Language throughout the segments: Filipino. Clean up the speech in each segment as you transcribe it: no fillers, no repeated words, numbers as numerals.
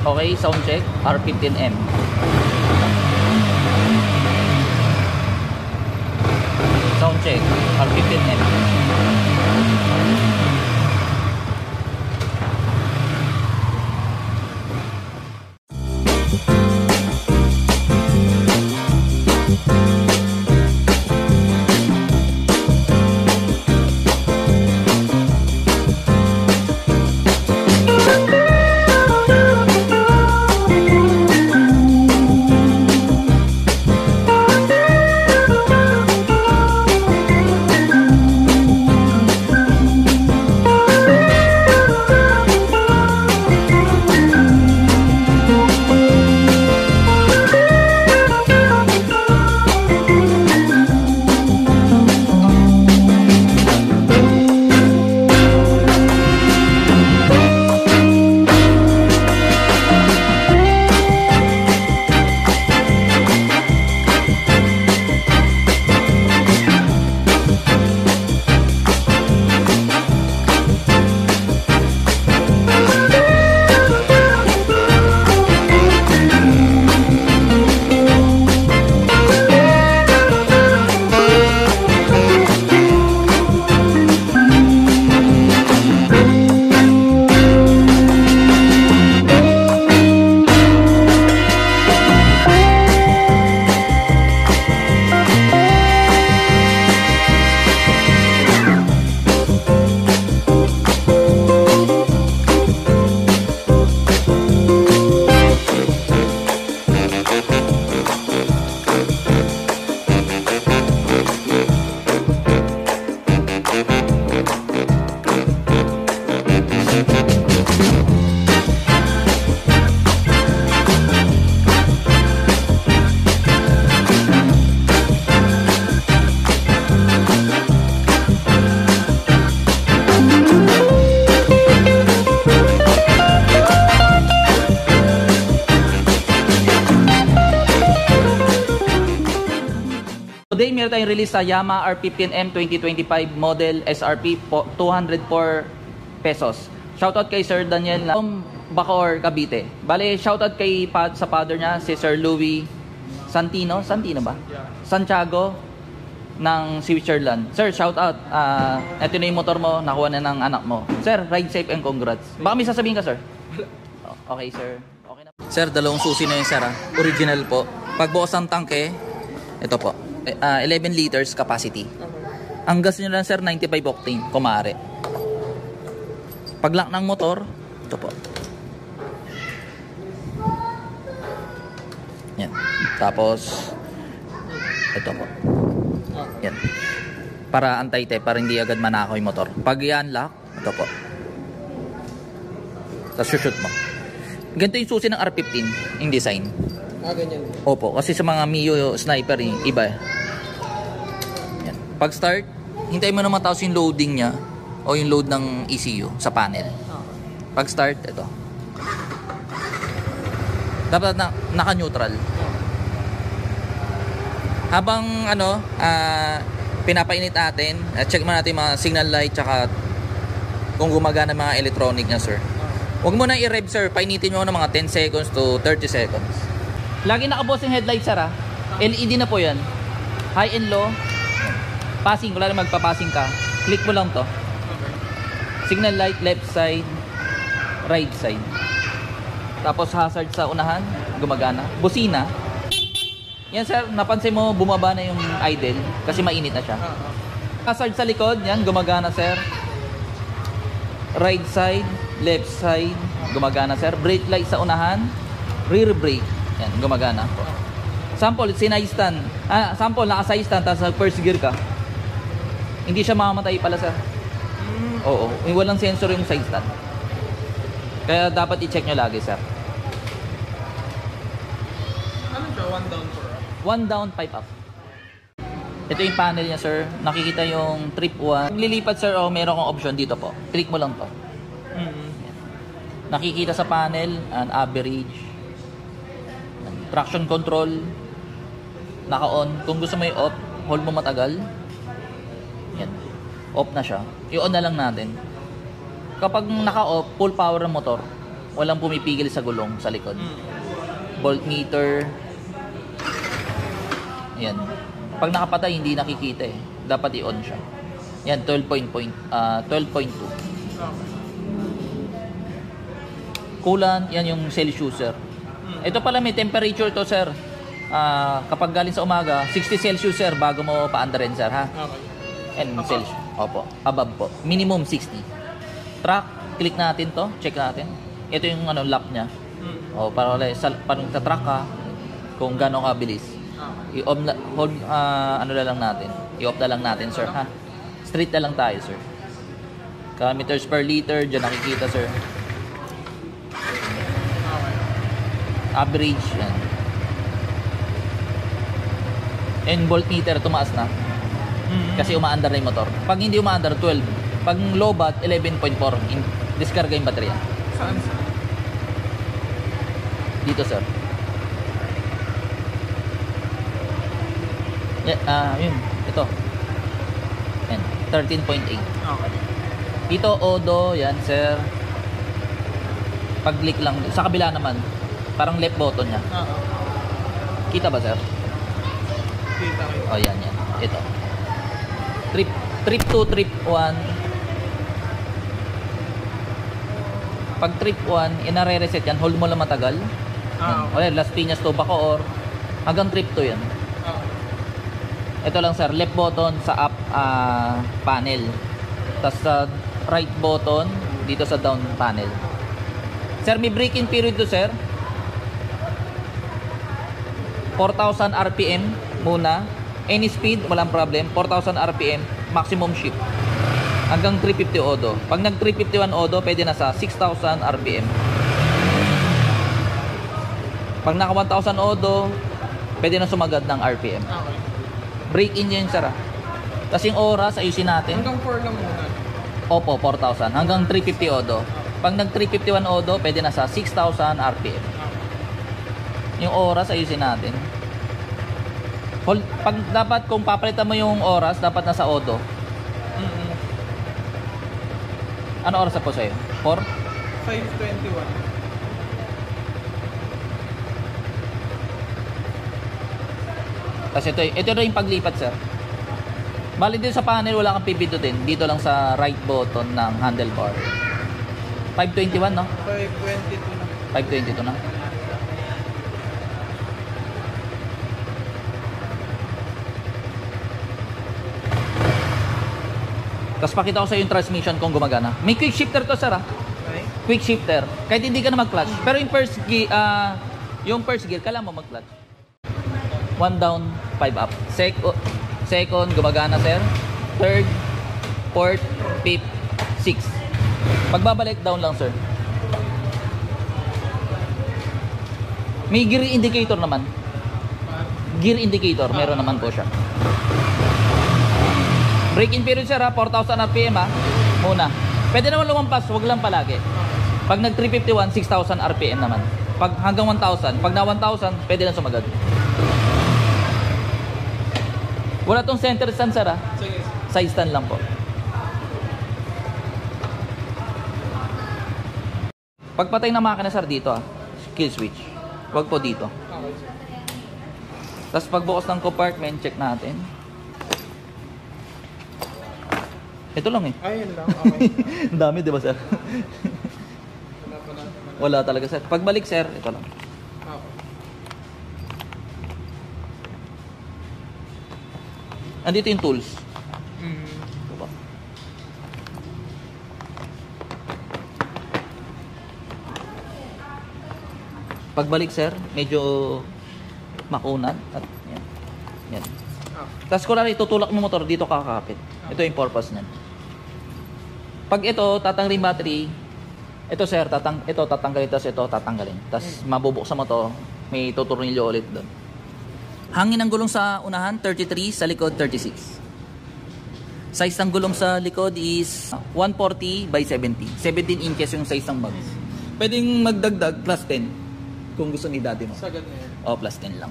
Okay, sound check, R15M. Sound check, R15M. Today, meron tayong release sa Yamaha R15M 2025 model SRP 204 pesos. Shoutout kay Sir Daniel from Bacoor, Cavite. Bale, shoutout kay sa father niya, si Sir Louis Santino. Santino ba? Santiago ng Switzerland. Sir, shoutout. Ito na yung motor mo, nakuha na ng anak mo. Sir, ride safe and congrats. Baka may sasabihin ka, sir? Okay, sir. Okay na. Sir, dalawang susi na yun, sir. Original po. Pagbukas ng tangke, ito po. 11 liters capacity. Ang gas nyo lang, sir, 95 octane, kumare. Pag-lock ng motor, ito po. Yan. Tapos, ito po. Yan. Para anti-tip, para hindi agad manakaw yung motor. Pag yan lock, ito po. Tapos shoot mo. Ganito yung susi ng R15, yung design. Ganyan. Opo, kasi sa mga Mio sniper, iba eh. Yan. Pag start, hintayin mo na matapos yung loading niya o yung load ng ECU sa panel. Pag start, ito. Dapat naka-neutral. Habang pinapainit natin, check mo natin mga signal light tsaka kung gumagana mga electronic niya, sir. Huwag mo na i-rev, sir. Painitin mo ng mga 10 seconds to 30 seconds. Lagi nakabukas yung headlight, sir, ha? LED na po yan. High and low. Passing, wala na magpa-passing ka. Click mo lang to. Signal light, left side, right side. Tapos hazard sa unahan, gumagana. Busina. Yan, sir, napansin mo, bumaba na yung idle kasi mainit na siya. Hazard sa likod, yan, gumagana, sir. Right side, left side, gumagana, sir. Brake light sa unahan, rear brake. Yan, gumagana po. Sample, sinay stand. Sample, naka-side stand, tapos first gear ka. Hindi siya mamamatay pala, sir. Oo, walang sensor yung side stand. Kaya dapat i-check nyo lagi, sir. Ano siya? One down, 4 up? One down, 5 up. Ito yung panel niya, sir. Nakikita yung trip 1. Kung lilipat, sir, meron kang option dito po. Click mo lang to. Nakikita sa panel, an average. Traction control, naka-on. Kung gusto mo i-off, hold mo matagal. Yan. Off na siya. I-on na lang natin. Kapag naka-off, full power ng motor. walang pumipigil sa gulong sa likod. Voltmeter. Ayan. Pag nakapatay, hindi nakikita eh. Dapat i-on siya. Yan, 12.2. Coolant, yan yung Celsius, sir. Ito pala may temperature to, sir. Kapag galing sa umaga, 60 Celsius, sir, bago mo paandarin, sir, ha? Okay. And Celsius. Opo, above po. Minimum 60. Track, click natin to, check natin. Ito yung ano, lap niya. O, para wala, pag nagtatrack ka, kung gano'ng kabilis. I-off na, hold, ano na lang natin. I-off na lang natin, sir, ha? Straight na lang tayo, sir. Kilometers per liter, dyan nakikita, sir. Average, yan. And voltmeter, tumaas na. Kasi umaandar na yung motor. Pag hindi umaandar, 12. Pag low bat, 11.4. Discarga yung baterya. Saan? Dito, sir. Yun. Ito. Yan. 13.8. Okay. Dito, Odo. Yan, sir. Pag-click lang. Sa kabila naman. Parang left button niya. Kita ba, sir? Kita. O, yan. Ito. Trip 2, trip 1. Pag trip 1, inare-reset yan. Hold mo lang matagal. Okay. O, Las Piñas to Bacoor. Hanggang trip 2 yan. Ito lang, sir, left button sa up panel. Tapos sa right button dito sa down panel. Sir, may braking period to, sir. 4,000 RPM muna. Any speed, walang problem. 4,000 RPM, maximum shift. Hanggang 350 odo. Pag nag 351 odo, pwede na sa 6,000 RPM. Pag naka 1,000 odo, pwede na sumagad ng RPM. Okay. Break in yan, sir. Tapos yung oras, ayusin natin. Hanggang 4 lang muna. Opo, 4,000. Hanggang 350 odo. Pag nag 351 odo, pwede na sa 6,000 RPM. Yung oras, ayusin natin. Pag dapat, kung papalitan mo yung oras, dapat nasa odo. Ano oras na po sa'yo? 4? 5:21. Kasi ito na yung paglipat, sir. Bali din sa panel, wala kang pipindutin. Dito lang sa right button ng handlebar. 521, no? 5:22 na. 522 na. Tapos pakita ko sa yung transmission kung gumagana. May quick shifter to, sir, ha? Okay. Quick shifter. Kahit hindi ka na mag-clutch. Pero yung first gear, kailangan mo mag-clutch. 1 down, 5 up. Second, gumagana, sir. Third, fourth, fifth, sixth. Pagbabalik, down lang, sir. May gear indicator naman. Gear indicator, meron naman po siya. Braking period, sir, ha? 4,000 RPM, ha? Muna. Pwede naman lumampas, wag lang palagi. Pag nag 351, 6,000 RPM naman. Pag hanggang 1,000, pag na 1,000, pwede na sumagad. Wala tong center stand, sir, ha? Sige. Side stand lang po. Pagpatay ng makina, sir, dito, ha? Kill switch. Wag po dito. Okay. Tapos pagbukas ng compartment, check natin. Ito lang, eh. Ayun lang. Okay. Ang dami, di ba, sir? Wala talaga, sir. Pagbalik, sir, ito lang. Okay. Andito yung tools. Mm. Diba? Pagbalik, sir, medyo makunat. At yan. Yan. Tapos kung itutulak mo motor, dito kakakapit. Ito yung purpose niyan. Pag ito, tatanggalin battery. Ito, sir, tatanggalin. Tapos ito, tatanggalin. Tapos mabubuksan mo to, may tutornilyo ulit doon. Hangin ng gulong sa unahan, 33. Sa likod, 36. Size ng gulong sa likod is 140 by 70. 17 inches yung size ng bags. Pwedeng magdagdag, plus 10. Kung gusto ni daddy mo. Sagad na yan. O, plus 10 lang.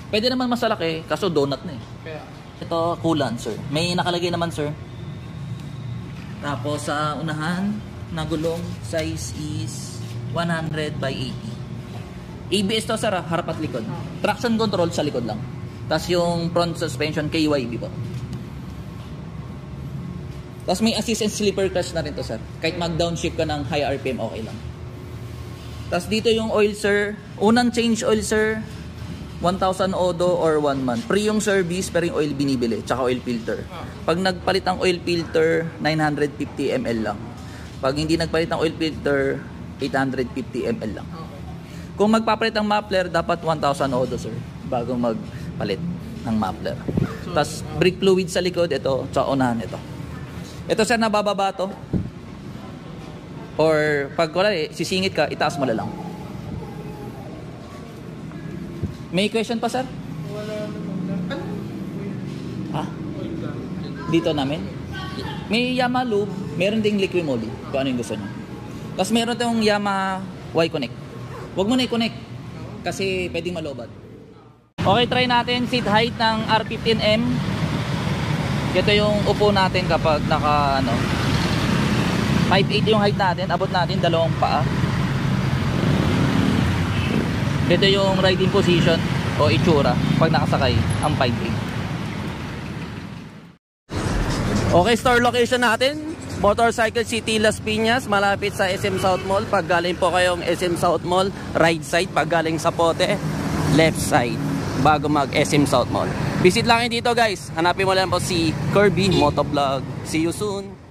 Pwede naman mas malaki, kaso donut na eh. Kaya. Ito, coolant, sir. May nakalagay naman, sir. Tapos, sa unahan na gulong, size is 100 by 80. ABS to sir, harap at likod. Traction control sa likod lang. Tapos yung front suspension KYB po. Tapos may assist and slipper clutch na rin to sir. Kahit mag-downshift ka ng high RPM, okay lang. Tapos dito yung oil sir. Unang change oil sir, 1,000 odo or 1 month. Pre yung service, pero yung oil binibili. Tsaka oil filter. Pag nagpalit ang oil filter, 950 ml lang. Pag hindi nagpalit ang oil filter, 850 ml lang. Kung magpapalit ang muffler, dapat 1,000 odo sir. Bago magpalit ng muffler. Tapos brake fluid sa likod, ito. Tsaka unahan ito. Ito sir, nabababa to. Or pag wala sisingit ka, itaas mo na lang. May question pa sir? Wala naman. Ha? Dito namin? May Yamaha Lube, meron ding liquid moly kung ano yung gusto nyo. Tapos meron tayong Yamaha Y-Connect. Huwag mo na i-connect kasi pwedeng malobat. Okay, try natin seat height ng R15M. Ito yung upo natin kapag naka 5'8 yung height natin, abot natin dalawang paa. Ito yung riding position o itsura pag nakasakay ang 5'8. Okay, store location natin, Motorcycle City Las Piñas, malapit sa SM South Mall. Pag galing po kayong SM South Mall, right side. Pag galing sa Pote, left side bago mag SM South Mall. Visit lang kayo dito guys. Hanapin mo lang po si Kirby Motovlog. See you soon.